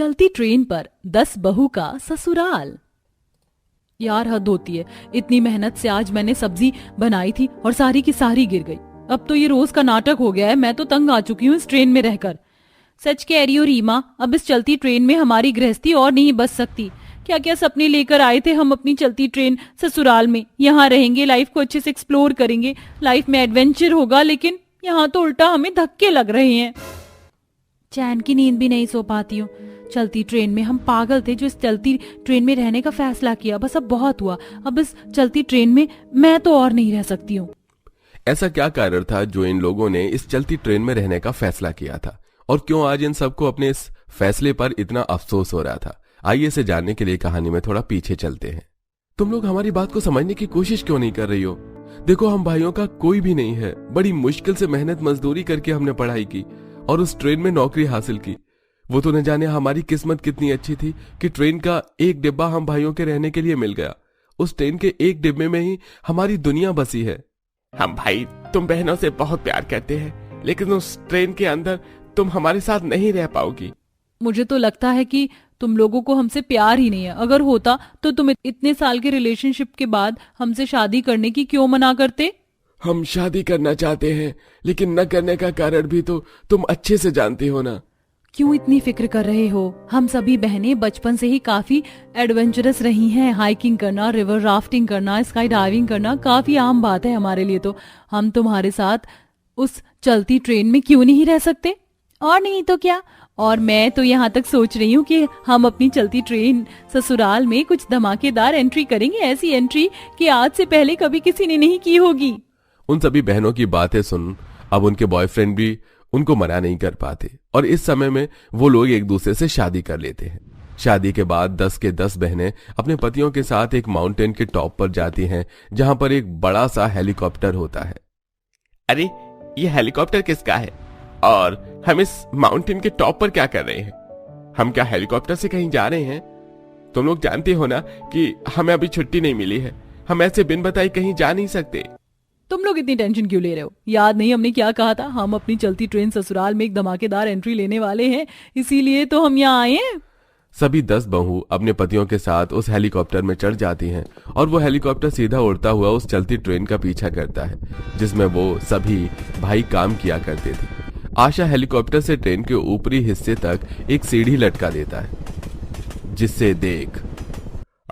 चलती ट्रेन पर 10 बहू का ससुराल। यार हद होती है, इतनी मेहनत से आज मैंने सब्जी बनाई थी और सारी की सारी गिर गई। अब तो ये रोज का नाटक हो गया है। मैं तो तंग आ चुकी हूँ इस ट्रेन में रहकर। सच कह रही हो रीमा, अब इस चलती ट्रेन में हमारी गृहस्थी और नहीं बच सकती। क्या क्या सपने लेकर आए थे हम अपनी चलती ट्रेन ससुराल में। यहाँ रहेंगे, लाइफ को अच्छे से एक्सप्लोर करेंगे, लाइफ में एडवेंचर होगा, लेकिन यहाँ तो उल्टा हमें धक्के लग रहे हैं। चैन की नींद भी नहीं सो पाती हूँ। चलती ट्रेन में हम पागल थे जो इस चलती ट्रेन में रहने का फैसला किया। बस अब बहुत हुआ। अब इस चलती ट्रेन में मैं तो और नहीं रह सकती हूँ। ऐसा क्या कारण था जो इन लोगों ने इस चलती ट्रेन में रहने का फैसला किया था, और क्यों आज इन सबको अपने इस फैसले पर इतना अफसोस हो रहा था? आइए इसे जानने के लिए कहानी में थोड़ा पीछे चलते हैं। तुम लोग हमारी बात को समझने की कोशिश क्यों नहीं कर रही हो? देखो, हम भाइयों का कोई भी नहीं है। बड़ी मुश्किल से मेहनत मजदूरी करके हमने पढ़ाई की और उस ट्रेन में नौकरी हासिल की। वो तो न जाने हमारी किस्मत कितनी अच्छी थी कि ट्रेन का एक डिब्बा हम भाइयों के रहने के लिए मिल गया। उस ट्रेन के एक डिब्बे में ही हमारी दुनिया बसी है। हम भाई तुम बहनों से बहुत प्यार करते हैं, लेकिन उस ट्रेन के अंदर तुम हमारे साथ नहीं रह पाओगी। मुझे तो लगता है कि तुम लोगों को हमसे प्यार ही नहीं है। अगर होता तो तुम इतने साल के रिलेशनशिप के बाद हमसे शादी करने की क्यों मना करते? हम शादी करना चाहते हैं, लेकिन न करने का कारण भी तो तुम अच्छे से जानती हो ना। क्यों इतनी फिक्र कर रहे हो? हम सभी बहनें बचपन से ही काफी एडवेंचरस रही हैं। हाइकिंग करना, रिवर राफ्टिंग करना, स्काई डाइविंग करना काफी आम बात है हमारे लिए। तो हम तुम्हारे साथ उस चलती ट्रेन में क्यों नहीं रह सकते? और नहीं तो क्या। और मैं तो यहाँ तक सोच रही हूँ कि हम अपनी चलती ट्रेन ससुराल में कुछ धमाकेदार एंट्री करेंगे। ऐसी एंट्री कि आज से पहले कभी किसी ने नहीं की होगी। उन सभी बहनों की बातें सुन अब उनके बॉयफ्रेंड भी उनको मना नहीं कर पाते, और इस समय में वो लोग एक दूसरे से शादी कर लेते हैं। शादी के बाद 10 के 10 बहनें अपने पतियों के साथ एक माउंटेन के टॉप पर जाती हैं, जहां पर एक बड़ा सा हेलीकॉप्टर होता है। अरे ये हेलीकॉप्टर किसका है और हम इस माउंटेन के टॉप पर क्या कर रहे हैं? हम क्या हेलीकॉप्टर से कहीं जा रहे हैं? तुम लोग जानते हो ना कि हमें अभी छुट्टी नहीं मिली है। हम ऐसे बिन बताए कहीं जा नहीं सकते। तुम लोग इतनी टेंशन क्यों ले रहे हो? याद नहीं हमने क्या कहा था? हम अपनी चलती ट्रेन ससुराल में एक धमाकेदार एंट्री लेने वाले हैं, इसीलिए तो हम यहाँ आए हैं। सभी 10 बहू अपने पतियों के साथ उस हेलीकॉप्टर में चढ़ जाती हैं, और वो हेलीकॉप्टर सीधा उड़ता हुआ उस चलती ट्रेन का पीछा करता है, जिसमें वो सभी भाई काम किया करते थे। आशा हेलीकॉप्टर से ट्रेन के ऊपरी हिस्से तक एक सीढ़ी लटका देता है, जिससे देख।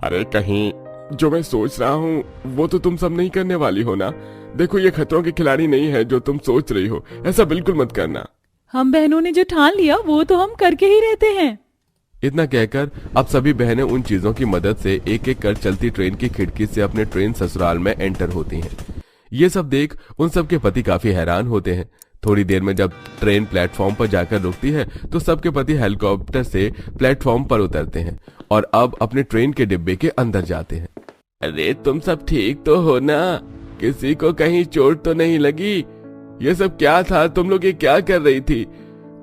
अरे कहीं जो मैं सोच रहा हूँ वो तो तुम सब नहीं करने वाली हो ना? देखो, ये खतरों के खिलाड़ी नहीं है जो तुम सोच रही हो। ऐसा बिल्कुल मत करना। हम बहनों ने जो ठान लिया वो तो हम करके ही रहते हैं। इतना कहकर अब सभी बहनें उन चीजों की मदद से एक एक कर चलती ट्रेन की खिड़की से अपने ट्रेन ससुराल में एंटर होती हैं। ये सब देख उन सब के पति काफी हैरान होते हैं। थोड़ी देर में जब ट्रेन प्लेटफॉर्म पर जाकर रुकती है तो सबके पति हेलीकॉप्टर से प्लेटफॉर्म पर उतरते हैं और अब अपने ट्रेन के डिब्बे के अंदर जाते हैं। अरे तुम सब ठीक तो हो ना? किसी को कहीं चोट तो नहीं लगी? ये सब क्या था? तुम लोग ये क्या कर रही थी?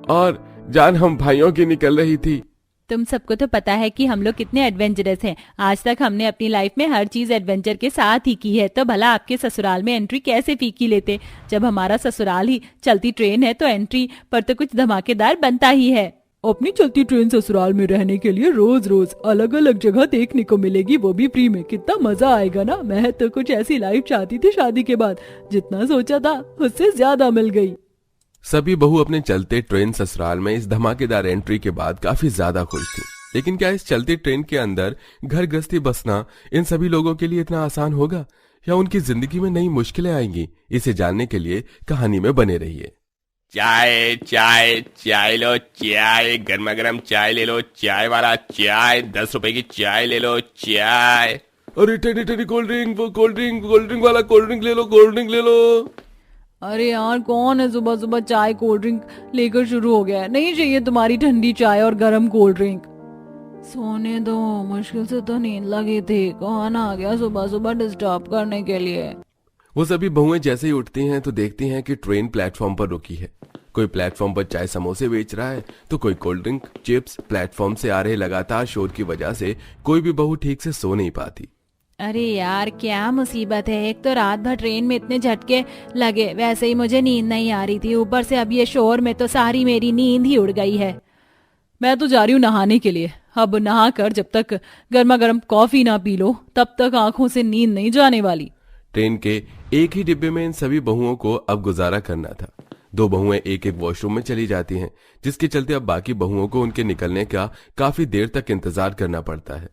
और जान हम भाइयों की निकल रही थी। तुम सबको तो पता है कि हम लोग कितने एडवेंचरस हैं। आज तक हमने अपनी लाइफ में हर चीज एडवेंचर के साथ ही की है, तो भला आपके ससुराल में एंट्री कैसे फीकी लेते? जब हमारा ससुराल ही चलती ट्रेन है तो एंट्री पर तो कुछ धमाकेदार बनता ही है। अपनी चलती ट्रेन ससुराल में रहने के लिए रोज रोज अलग अलग जगह देखने को मिलेगी, वो भी फ्री में। कितना मजा आएगा ना? मैं तो कुछ ऐसी लाइफ चाहती थी शादी के बाद। जितना सोचा था उससे ज्यादा मिल गई। सभी बहू अपने चलते ट्रेन ससुराल में इस धमाकेदार एंट्री के बाद काफी ज्यादा खुश थी। लेकिन क्या इस चलती ट्रेन के अंदर घर गृहस्थी बसना इन सभी लोगों के लिए इतना आसान होगा, या उनकी जिंदगी में नई मुश्किलें आएंगी? इसे जानने के लिए कहानी में बने रहिए। चाय चाय चाय लो, चाय गर्मा गर्म चाय ले लो। चाय वाला चाय, 10 रुपए की चाय ले लो। चाय। अरे ठंडी ठंडी कोल्ड ड्रिंक, वो कोल्ड ड्रिंक वाला कोल्ड ड्रिंक ले लो, कोल्ड ड्रिंक ले लो। अरे यार, कौन है सुबह सुबह चाय कोल्ड ड्रिंक लेकर शुरू हो गया है? नहीं चाहिए तुम्हारी ठंडी चाय और गरम कोल्ड ड्रिंक। सोने दो, मुश्किल से तो नींद लगी थी। कौन आ गया सुबह सुबह डिस्टर्ब करने के लिए? वो सभी बहुएं जैसे ही उठती हैं तो देखती हैं कि ट्रेन प्लेटफॉर्म पर रुकी है। कोई प्लेटफॉर्म पर चाय समोसे बेच रहा है तो कोई कोल्ड ड्रिंक, चिप्स। प्लेटफॉर्म से आ रहे लगातार शोर की वजह से कोई भी बहू ठीक से सो नहीं पाती। अरे यार, क्या मुसीबत है? एक तो रात भर ट्रेन में इतने झटके लगे, वैसे ही मुझे नींद नहीं आ रही थी, ऊपर से अब ये शोर में तो सारी मेरी नींद ही उड़ गई है। मैं तो जा रही हूँ नहाने के लिए। अब नहा कर जब तक गर्मा गर्म कॉफी ना पी लो तब तक आंखों से नींद नहीं जाने वाली। ट्रेन के एक ही डिब्बे में इन सभी बहुओं को अब गुजारा करना था। 2 बहुएं एक एक वॉशरूम में चली जाती हैं, जिसके चलते अब बाकी बहुओं को उनके निकलने का काफी देर तक इंतजार करना पड़ता है।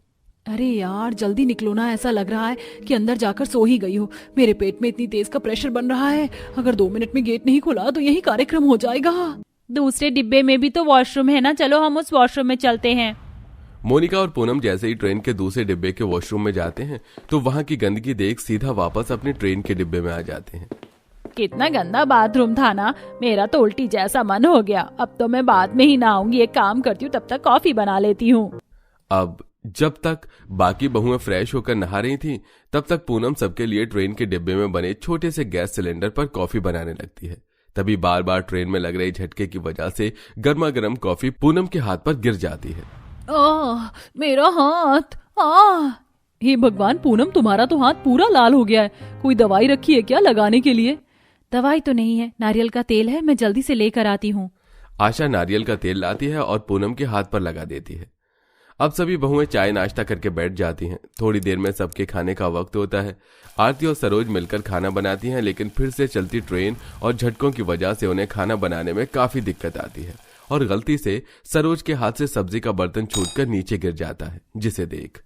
अरे यार जल्दी निकलो ना, ऐसा लग रहा है कि अंदर जाकर सो ही गई हो। मेरे पेट में इतनी तेज का प्रेशर बन रहा है, अगर 2 मिनट में गेट नहीं खुला तो यही कार्यक्रम हो जाएगा। दूसरे डिब्बे में भी तो वॉशरूम है ना, चलो हम उस वॉशरूम में चलते हैं। मोनिका और पूनम जैसे ही ट्रेन के दूसरे डिब्बे के वॉशरूम में जाते हैं तो वहां की गंदगी देख सीधा वापस अपने ट्रेन के डिब्बे में आ जाते हैं। कितना गंदा बाथरूम था ना, मेरा तो उल्टी जैसा मन हो गया। अब तो मैं बाद में ही नहाऊंगी, एक काम करती हूँ तब तक कॉफी बना लेती हूँ। अब जब तक बाकी बहुएं फ्रेश होकर नहा रही थीं, तब तक पूनम सबके लिए ट्रेन के डिब्बे में बने छोटे से गैस सिलेंडर पर कॉफी बनाने लगती है। तभी बार बार ट्रेन में लग रहे झटके की वजह से गर्मा गर्म कॉफी पूनम के हाथ पर गिर जाती है। मेरा हाथ। हे भगवान पूनम, तुम्हारा तो हाथ पूरा लाल हो गया है। कोई दवाई रखी है क्या लगाने के लिए? दवाई तो नहीं है, नारियल का तेल है, मैं जल्दी से लेकर आती हूँ। आशा नारियल का तेल लाती है और पूनम के हाथ पर लगा देती है। अब सभी बहुएं चाय नाश्ता करके बैठ जाती हैं। थोड़ी देर में सबके खाने का वक्त होता है। आरती और सरोज मिलकर खाना बनाती हैं, लेकिन फिर से चलती ट्रेन और झटकों की वजह से उन्हें खाना बनाने में काफी दिक्कत आती है और गलती से सरोज के हाथ से सब्जी का बर्तन छूटकर नीचे गिर जाता है, जिसे देख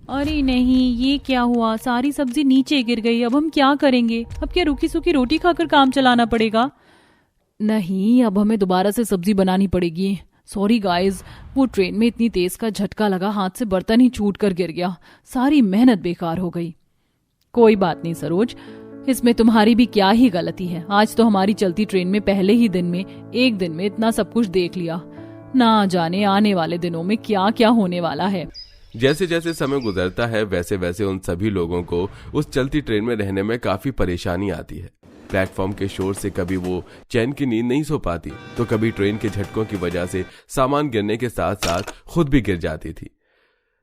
अरे नहीं, ये क्या हुआ, सारी सब्जी नीचे गिर गई। अब हम क्या करेंगे? अब क्या रूखी सूखी रोटी खाकर काम चलाना पड़ेगा? नहीं, अब हमें दोबारा से सब्जी बनानी पड़ेगी। सॉरी गाइस, वो ट्रेन में इतनी तेज का झटका लगा, हाथ से बर्तन ही छूट कर गिर गया, सारी मेहनत बेकार हो गई। कोई बात नहीं सरोज, इसमें तुम्हारी भी क्या ही गलती है। आज तो हमारी चलती ट्रेन में पहले ही दिन में, एक दिन में इतना सब कुछ देख लिया, ना जाने आने वाले दिनों में क्या क्या होने वाला है। जैसे जैसे समय गुजरता है वैसे वैसे उन सभी लोगों को उस चलती ट्रेन में रहने में काफी परेशानी आती है। प्लेटफॉर्म के शोर से कभी वो चैन की नींद नहीं सो पाती, तो कभी ट्रेन के झटकों की वजह से सामान गिरने के साथ साथ खुद भी गिर जाती थी।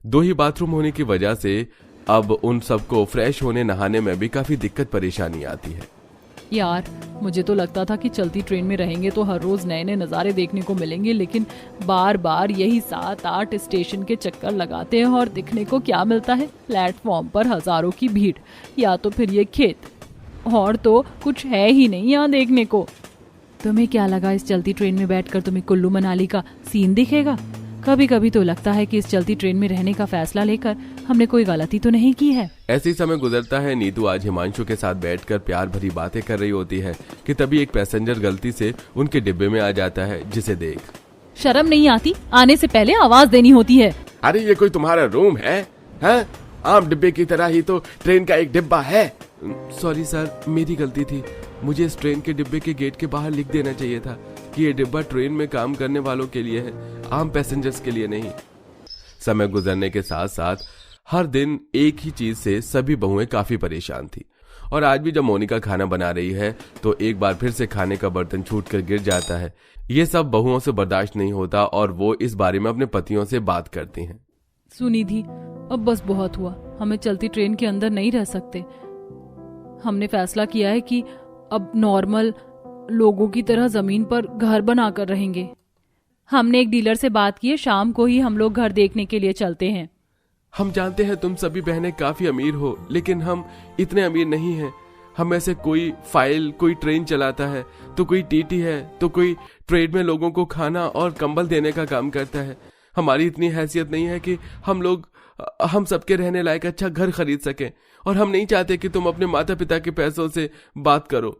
2 ही बाथरूम होने की वजह से अब उन सबको फ्रेश होने नहाने में भी काफी दिक्कत परेशानी आती है। यार मुझे तो लगता था कि चलती ट्रेन में रहेंगे तो हर रोज नए नए नज़ारे देखने को मिलेंगे, लेकिन बार बार यही 7-8 स्टेशन के चक्कर लगाते हैं और दिखने को क्या मिलता है? प्लेटफॉर्म पर हजारों की भीड़, या तो फिर ये खेत, और तो कुछ है ही नहीं यहाँ देखने को। तुम्हें क्या लगा इस चलती ट्रेन में बैठकर तुम्हें कुल्लू मनाली का सीन दिखेगा? कभी कभी तो लगता है कि इस चलती ट्रेन में रहने का फैसला लेकर हमने कोई गलती तो नहीं की है। ऐसी समय गुजरता है। नीतू आज हिमांशु के साथ बैठकर प्यार भरी बातें कर रही होती है कि तभी एक पैसेंजर गलती से उनके डिब्बे में आ जाता है, जिसे देख शर्म नहीं आती? आने से पहले आवाज देनी होती है। अरे ये कोई तुम्हारा रूम है? आम डिब्बे की तरह ही तो ट्रेन का एक डिब्बा है। सॉरी सर, मेरी गलती थी। मुझे इस ट्रेन के डिब्बे के गेट के बाहर लिख देना चाहिए था कि ये डिब्बा ट्रेन में काम करने वालों के लिए है, आम पैसेंजर्स के लिए नहीं। समय गुजरने के साथ साथ हर दिन एक ही चीज से सभी बहुएं काफी परेशान थी, और आज भी जब मोनिका खाना बना रही है तो एक बार फिर से खाने का बर्तन छूटकर गिर जाता है। ये सब बहुओं से बर्दाश्त नहीं होता और वो इस बारे में अपने पतियों से बात करती हैं। सुनिधि, अब बस बहुत हुआ, हमें चलती ट्रेन के अंदर नहीं रह सकते। हमने फैसला किया है कि अब नॉर्मल लोगों की तरह जमीन पर घर बनाकर रहेंगे। हमने एक डीलर से बात की है, शाम को ही हम लोग घर देखने के लिए चलते हैं। हम जानते हैं तुम सभी बहनें काफी अमीर हो, लेकिन हम इतने अमीर नहीं हैं। हम में से कोई फाइल, कोई ट्रेन चलाता है, तो कोई टीटी है, तो कोई ट्रेड में लोगों को खाना और कंबल देने का काम करता है। हमारी इतनी हैसियत नहीं है कि हम सबके रहने लायक अच्छा घर खरीद सकें, और हम नहीं चाहते कि तुम अपने माता पिता के पैसों से बात करो।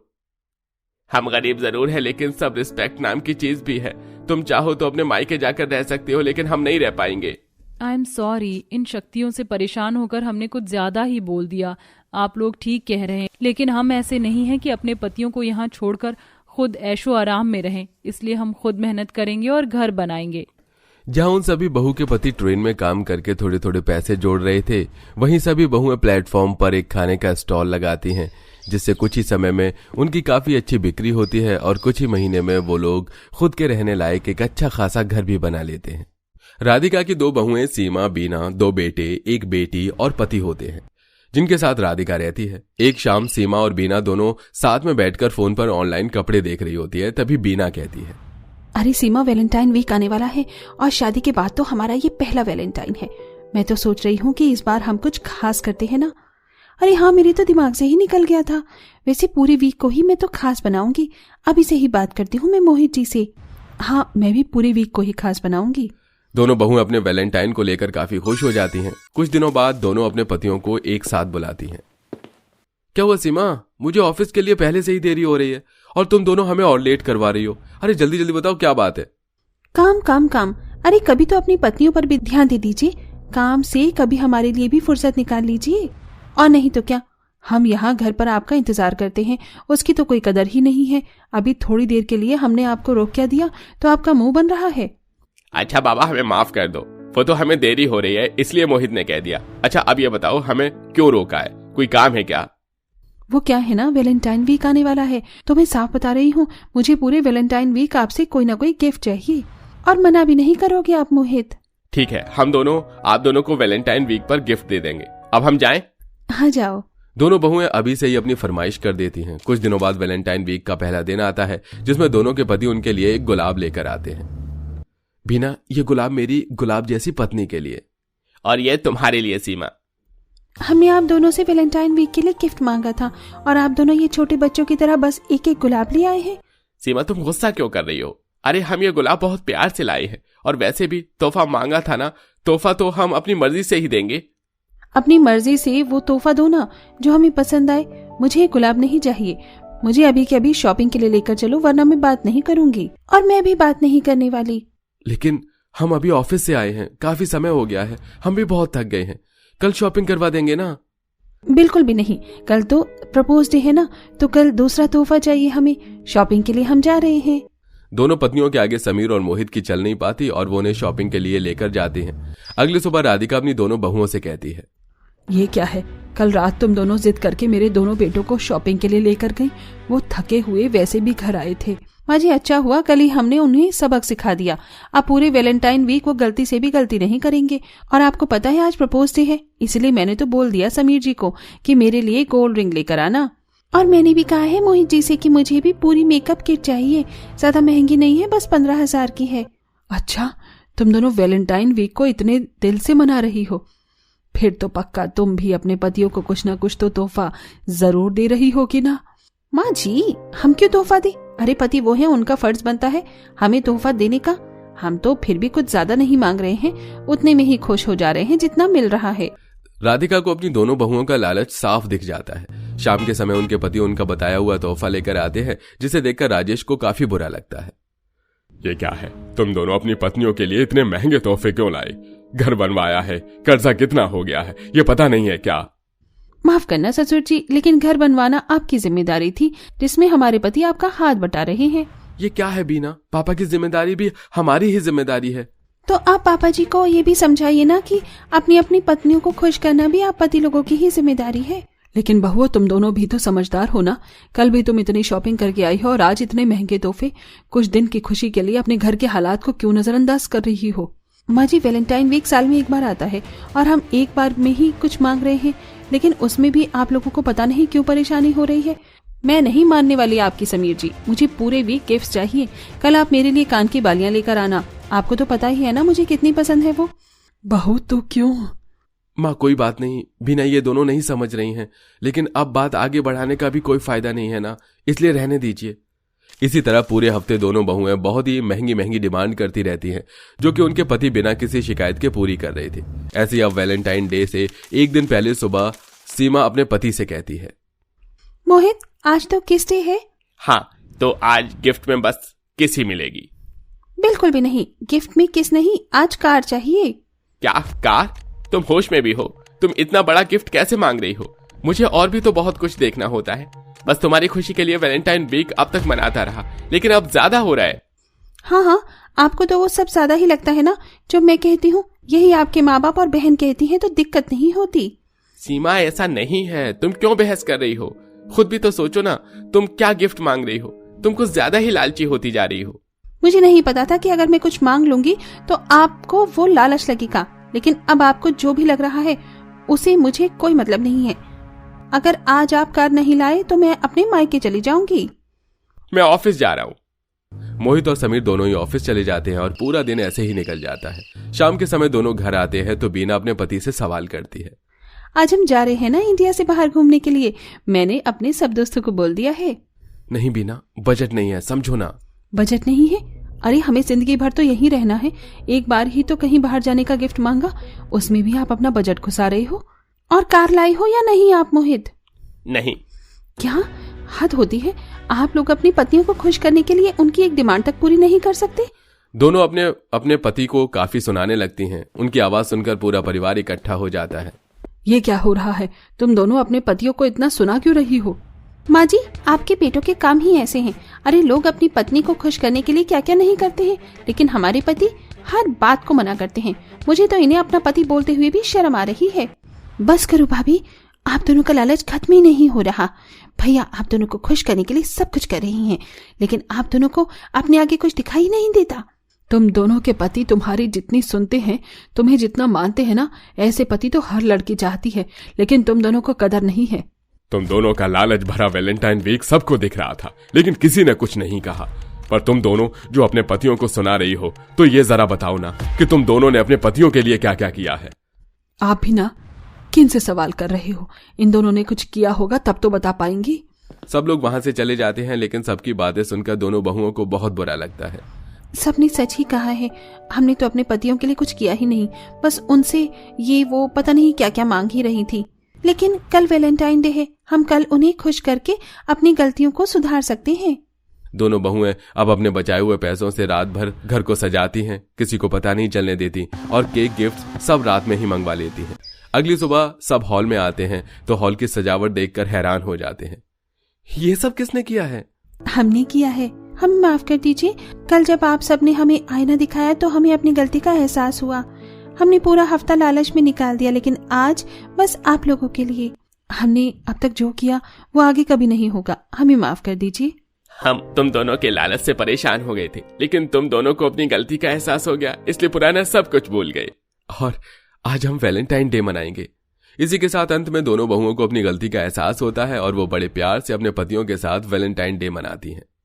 हम गरीब जरूर है, लेकिन सब रिस्पेक्ट नाम की चीज भी है। तुम चाहो तो अपने मायके जाकर रह सकते हो, लेकिन हम नहीं रह पाएंगे। आई एम सॉरी, इन शक्तियों से परेशान होकर हमने कुछ ज्यादा ही बोल दिया। आप लोग ठीक कह रहे हैं, लेकिन हम ऐसे नहीं हैं कि अपने पतियों को यहाँ छोड़कर खुद ऐशो आराम में रहें। इसलिए हम खुद मेहनत करेंगे और घर बनाएंगे। जहां उन सभी बहू के पति ट्रेन में काम करके थोड़े थोड़े पैसे जोड़ रहे थे, वहीं सभी बहुएं प्लेटफॉर्म पर एक खाने का स्टॉल लगाती हैं, जिससे कुछ ही समय में उनकी काफी अच्छी बिक्री होती है और कुछ ही महीने में वो लोग खुद के रहने लायक एक अच्छा खासा घर भी बना लेते हैं। राधिका की 2 बहुएं सीमा, बीना, 2 बेटे, 1 बेटी और पति होते हैं, जिनके साथ राधिका रहती है। एक शाम सीमा और बीना दोनों साथ में बैठकर फोन पर ऑनलाइन कपड़े देख रही होती है। तभी बीना कहती है, अरे सीमा, वैलेंटाइन वीक आने वाला है और शादी के बाद तो हमारा ये पहला वैलेंटाइन है। मैं तो सोच रही हूँ कि इस बार हम कुछ खास करते हैं ना। अरे हाँ, मेरे तो दिमाग से ही निकल गया था। वैसे पूरे वीक को ही मैं तो खास बनाऊंगी। अभी से ही बात करती हूँ मैं मोहित जी से। हाँ, मैं भी पूरे वीक को ही खास बनाऊंगी। दोनों बहुएं अपने वैलेंटाइन को लेकर काफी खुश हो जाती हैं। कुछ दिनों बाद दोनों अपने पतियों को एक साथ बुलाती हैं। क्या हुआ सीमा, मुझे ऑफिस के लिए पहले से ही देरी हो रही है और तुम दोनों हमें और लेट करवा रही हो। अरे जल्दी जल्दी बताओ क्या बात है। काम काम काम। अरे कभी तो अपनी पत्नियों पर भी ध्यान दे दीजिए। काम से कभी हमारे लिए भी फुर्सत निकाल लीजिए। और नहीं तो क्या, हम यहाँ घर पर आपका इंतजार करते हैं, उसकी तो कोई कदर ही नहीं है। अभी थोड़ी देर के लिए हमने आपको रोक क्या दिया तो आपका मुंह बन रहा है। अच्छा बाबा, हमें माफ कर दो, वो तो हमें देरी हो रही है इसलिए मोहित ने कह दिया। अच्छा अब ये बताओ हमें क्यों रोका है, कोई काम है क्या? वो क्या है ना, वैलेंटाइन वीक आने वाला है तो मैं साफ बता रही हूँ, मुझे पूरे वैलेंटाइन वीक आपसे कोई ना कोई गिफ्ट चाहिए। और मना भी नहीं करोगे आप मोहित? ठीक है, हम दोनों आप दोनों को वैलेंटाइन वीक पर गिफ्ट दे देंगे। अब हम जाएं? हाँ जाओ। दोनों बहुएं अभी से ही अपनी फरमाइश कर देती हैं। कुछ दिनों बाद वैलेंटाइन वीक का पहला दिन आता है जिसमें दोनों के पति उनके लिए एक गुलाब लेकर आते हैं। बीना, ये गुलाब मेरी गुलाब जैसी पत्नी के लिए। और ये तुम्हारे लिए सीमा। हमने आप दोनों से वैलेंटाइन वीक के लिए गिफ्ट मांगा था और आप दोनों ये छोटे बच्चों की तरह बस एक एक गुलाब ले आए हैं। सीमा तुम गुस्सा क्यों कर रही हो? अरे हम ये गुलाब बहुत प्यार से लाए हैं और वैसे भी तोहफा मांगा था ना, तोहफा तो हम अपनी मर्जी से ही देंगे। अपनी मर्जी से वो तोहफा दो ना जो हमें पसंद आए। मुझे गुलाब नहीं चाहिए, मुझे अभी के अभी शॉपिंग के लिए लेकर चलो वरना मैं बात नहीं करूंगी। और मैं भी बात नहीं करने वाली। लेकिन हम अभी ऑफिस से आए हैं, काफी समय हो गया है, हम भी बहुत थक गए हैं। कल शॉपिंग करवा देंगे ना? बिल्कुल भी नहीं, कल तो प्रपोज डे है ना, तो कल दूसरा तोहफा चाहिए हमें। शॉपिंग के लिए हम जा रहे हैं। दोनों पत्नियों के आगे समीर और मोहित की चल नहीं पाती और वो उन्हें शॉपिंग के लिए लेकर जाती हैं। अगली सुबह राधिका अपनी दोनों बहुओं से कहती है, ये क्या है, कल रात तुम दोनों जिद करके मेरे दोनों बेटों को शॉपिंग के लिए लेकर गई। वो थके हुए वैसे भी घर आए थे। माँ जी, अच्छा हुआ कल ही हमने उन्हें सबक सिखा दिया। अब पूरे वैलेंटाइन वीक वो गलती से भी गलती नहीं करेंगे। और आपको पता है आज प्रपोज डे है, इसलिए मैंने तो बोल दिया समीर जी को कि मेरे लिए गोल्ड रिंग लेकर आना। और मैंने भी कहा है मोहित जी से कि मुझे भी पूरी मेकअप किट चाहिए, ज्यादा महंगी नहीं है, बस 15,000 की है। अच्छा, तुम दोनों वैलेंटाइन वीक को इतने दिल से मना रही हो, फिर तो पक्का तुम भी अपने पतियों को कुछ ना कुछ तो तोहफा जरूर दे रही होगी ना? माँ जी, हम क्यों तोहफा दे? अरे पति वो है, उनका फर्ज बनता है हमें तोहफा देने का। हम तो फिर भी कुछ ज्यादा नहीं मांग रहे हैं, उतने में ही खुश हो जा रहे हैं जितना मिल रहा है। राधिका को अपनी दोनों बहुओं का लालच साफ दिख जाता है। शाम के समय उनके पति उनका बताया हुआ तोहफा लेकर आते हैं, जिसे देखकर राजेश को काफी बुरा लगता है। ये क्या है, तुम दोनों अपनी पत्नियों के लिए इतने महंगे तोहफे क्यों लाए? घर बनवाया है, कर्जा कितना हो गया है ये पता नहीं है क्या? माफ करना ससुर जी, लेकिन घर बनवाना आपकी जिम्मेदारी थी जिसमें हमारे पति आपका हाथ बटा रहे हैं। ये क्या है बीना, पापा की जिम्मेदारी भी हमारी ही जिम्मेदारी है। तो आप पापा जी को ये भी समझाइए ना कि अपनी अपनी पत्नियों को खुश करना भी आप पति लोगों की ही जिम्मेदारी है। लेकिन बहुओं, तुम दोनों भी तो समझदार हो ना। कल भी तुम इतनी शॉपिंग करके आई हो और आज इतने महंगे तोहफे। कुछ दिन की खुशी के लिए अपने घर के हालात को क्यों नजरअंदाज कर रही हो? माँ जी, वैलेंटाइन वीक साल में एक बार आता है और हम एक बार में ही कुछ मांग रहे हैं, लेकिन उसमें भी आप लोगों को पता नहीं क्यों परेशानी हो रही है। मैं नहीं मानने वाली आपकी समीर जी, मुझे पूरे वीक गिफ्ट चाहिए। कल आप मेरे लिए कान की बालियां लेकर आना, आपको तो पता ही है ना मुझे कितनी पसंद है वो। बहू तो क्यों? माँ कोई बात नहीं, बिना ये दोनों नहीं समझ रही हैं, लेकिन अब बात आगे बढ़ाने का भी कोई फायदा नहीं है ना, इसलिए रहने दीजिए। इसी तरह पूरे हफ्ते दोनों बहुएं बहुत ही महंगी महंगी डिमांड करती रहती हैं, जो कि उनके पति बिना किसी शिकायत के पूरी कर रही थी। ऐसे ही अब वैलेंटाइन डे से एक दिन पहले सुबह सीमा अपने पति से कहती है, मोहित, आज तो किस डे है? हाँ, तो आज गिफ्ट में बस किस ही मिलेगी। बिल्कुल भी नहीं, गिफ्ट में किस नहीं, आज कार चाहिए। क्या कार? तुम होश में भी हो? तुम इतना बड़ा गिफ्ट कैसे मांग रही हो? मुझे और भी तो बहुत कुछ देखना होता है। बस तुम्हारी खुशी के लिए वैलेंटाइन वीक अब तक मनाता रहा, लेकिन अब ज्यादा हो रहा है। हाँ हाँ, आपको तो वो सब ज्यादा ही लगता है ना। जो मैं कहती हूँ यही आपके माँ बाप और बहन कहती हैं तो दिक्कत नहीं होती। सीमा, ऐसा नहीं है, तुम क्यों बहस कर रही हो? खुद भी तो सोचो ना, तुम क्या गिफ्ट मांग रही हो? तुम कुछ ज्यादा ही लालची होती जा रही हो। मुझे नहीं पता था कि अगर मैं कुछ मांग लूंगी तो आपको वो लालच लगेगा, लेकिन अब आपको जो भी लग रहा है उसे मुझे कोई मतलब नहीं है। अगर आज आप कार नहीं लाए तो मैं अपने मायके चली जाऊंगी। मैं ऑफिस जा रहा हूँ। मोहित और समीर दोनों ही ऑफिस चले जाते हैं और पूरा दिन ऐसे ही निकल जाता है। शाम के समय दोनों घर आते हैं तो बीना अपने पति से सवाल करती है। आज हम जा रहे हैं ना इंडिया से बाहर घूमने के लिए। मैंने अपने सब दोस्तों को बोल दिया है। नहीं बीना, बजट नहीं है, समझो ना। बजट नहीं है? अरे हमें जिंदगी भर तो यहीं रहना है। एक बार ही तो कहीं बाहर जाने का गिफ्ट मांगा, उसमें भी आप अपना बजट घुसा रहे हो। और कार लाई हो या नहीं आप मोहित? नहीं। क्या हद होती है। आप लोग अपनी पत्नियों को खुश करने के लिए उनकी एक डिमांड तक पूरी नहीं कर सकते। दोनों अपने अपने पति को काफी सुनाने लगती हैं। उनकी आवाज सुनकर पूरा परिवार इकट्ठा हो जाता है। ये क्या हो रहा है? तुम दोनों अपने पतियों को इतना सुना क्यों रही हो? माँ जी, आपके बेटों के काम ही ऐसे हैं। अरे लोग अपनी पत्नी को खुश करने के लिए क्या क्या नहीं करते हैं, लेकिन हमारे पति हर बात को मना करते हैं। मुझे तो इन्हें अपना पति बोलते हुए भी शर्म आ रही है। बस करो भाभी, आप दोनों का लालच खत्म ही नहीं हो रहा। भैया आप दोनों को खुश करने के लिए सब कुछ कर रही हैं, लेकिन आप दोनों को अपने आगे कुछ दिखाई नहीं देता। तुम दोनों के पति तुम्हारी जितनी सुनते हैं, तुम्हें जितना मानते हैं ना, ऐसे पति तो हर लड़की चाहती है, लेकिन तुम दोनों को कदर नहीं है। तुम दोनों का लालच भरा वैलेंटाइन वीक सबको दिख रहा था, लेकिन किसी ने कुछ नहीं कहा। पर तुम दोनों जो अपने पतियों को सुना रही हो, तो ये जरा बताओ ना कि तुम दोनों ने अपने पतियों के लिए क्या क्या किया है। आप भी ना किन से सवाल कर रहे हो? इन दोनों ने कुछ किया होगा तब तो बता पाएंगी। सब लोग वहां से चले जाते हैं, लेकिन सबकी बातें सुनकर दोनों बहुओं को बहुत बुरा लगता है। सबने सच ही कहा है। हमने तो अपने पतियों के लिए कुछ किया ही नहीं, बस उनसे ये वो पता नहीं क्या क्या मांग ही रही थी। लेकिन कल वैलेंटाइन डे है, हम कल उन्हें खुश करके अपनी गलतियों को सुधार सकते हैं। दोनों बहुएं अब अपने बचाए हुए पैसों से रात भर घर को सजाती हैं, किसी को पता नहीं चलने देती और केक गिफ्ट सब रात में ही मंगवा लेती हैं। अगली सुबह सब हॉल में आते हैं तो हॉल की सजावट देखकर हैरान हो जाते हैं। ये सब किसने किया है? हमने किया है। हम माफ कर दीजिए। कल जब आप सबने हमें आईना दिखाया तो हमें अपनी गलती का एहसास हुआ। हमने पूरा हफ्ता लालच में निकाल दिया, लेकिन आज बस आप लोगों के लिए। हमने अब तक जो किया वो आगे कभी नहीं होगा। हमें माफ कर दीजिए। हम तुम दोनों के लालच से परेशान हो गए थे, लेकिन तुम दोनों को अपनी गलती का एहसास हो गया, इसलिए पुराना सब कुछ भूल गए। और आज हम वैलेंटाइन डे मनाएंगे। इसी के साथ अंत में दोनों बहुओं को अपनी गलती का एहसास होता है और वो बड़े प्यार से अपने पतियों के साथ वैलेंटाइन डे मनाती हैं।